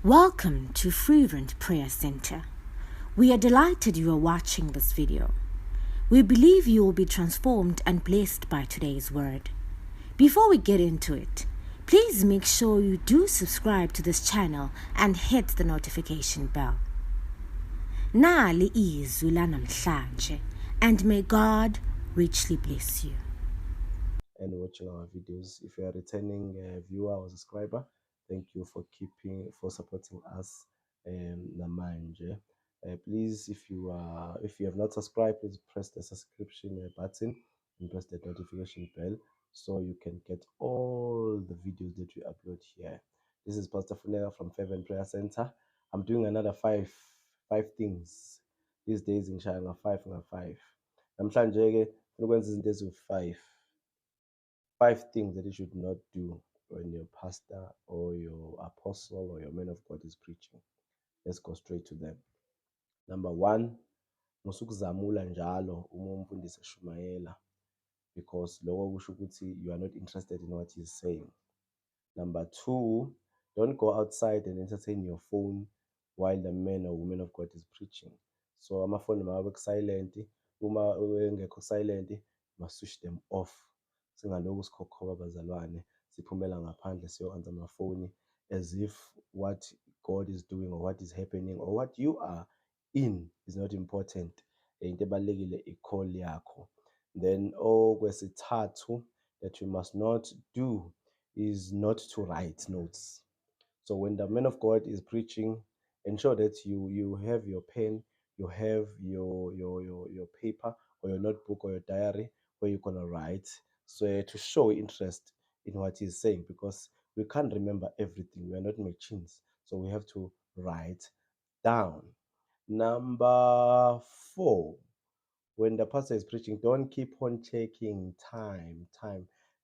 Welcome to Fervent Prayer Center. We are delighted you are watching this video. We believe you will be transformed and blessed by today's word. Before we get into it, please make sure you do subscribe to this channel and hit the notification bell. Nali izwi lanamhlanje, and may God richly bless you. And watching our videos. If you are a returning viewer or subscriber, thank you for supporting us namanje. Please, if you have not subscribed, please press the subscription button and press the notification bell so you can get all the videos that we upload here. This is Pastor Funeka from Fervent Prayer Center. I'm doing another five things these days in China. Five. Namhlanje ke ukwenza izinto five things that you should not do when your pastor or your apostle or your man of God is preaching. Let's go straight to them. Number one, musukuzamula njalo uma umfundisi eshumayela, because lokho kusho ukuthi you are not interested in what he's saying. Number two, don't go outside and entertain your phone while the man or woman of God is preaching. So amafoni mawabe silent, uma engekho silent, must switch them off. Singalokhu sikhokhoba abazalwane siphumela ngaphandle siyoanza amafoni as if what God is doing or what is happening or what you are in is not important. Into ebalekile i-call yakho. Then okwesithathu that you must not do is not to write notes. So when the man of God is preaching, ensure that you have your pen, you have your paper or your notebook or your diary where you're gonna write, so to show interest in what he's saying, because we can't remember everything. We are not machines, so we have to write down. Number four, when the pastor is preaching, don't keep on checking time.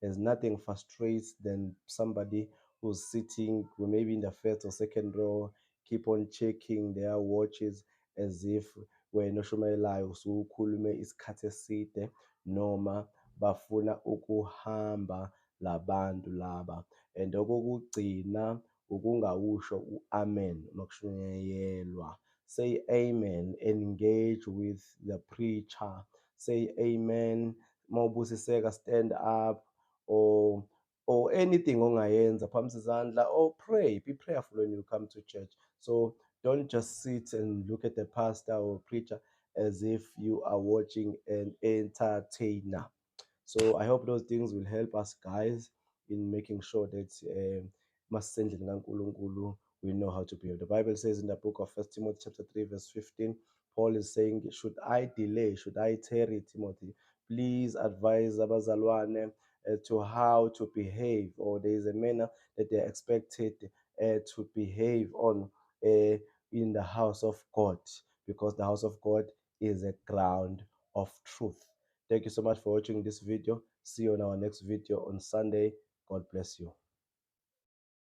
There's nothing frustrates than somebody who's sitting maybe in the first or second row, keep on checking their watches as if wena oshumayelayo usukhulume isikhathi eside noma bafuna ukuhamba labantu laba. And okokugcina ukungawusho amen makushunyayelwa. Say amen, engage with the preacher. Say amen, mawubusiseka, stand up, or anything ongayenza, phamisa izandla, or pray. Be prayerful when you come to church. So don't just sit and look at the pastor or preacher as if you are watching an entertainer. So I hope those things will help us guys in making sure that masisendlini kaNkulunkulu we know how to behave. The Bible says in the book of 1 Timothy chapter 3 verse 15, Paul is saying, should I delay, should I tarry, Timothy, please advise abazalwane to how to behave, or there is a manner that they are expected to behave on in the house of God, because the house of God is a ground of truth. Thank you so much for watching this video. See you on our next video on Sunday. God bless you.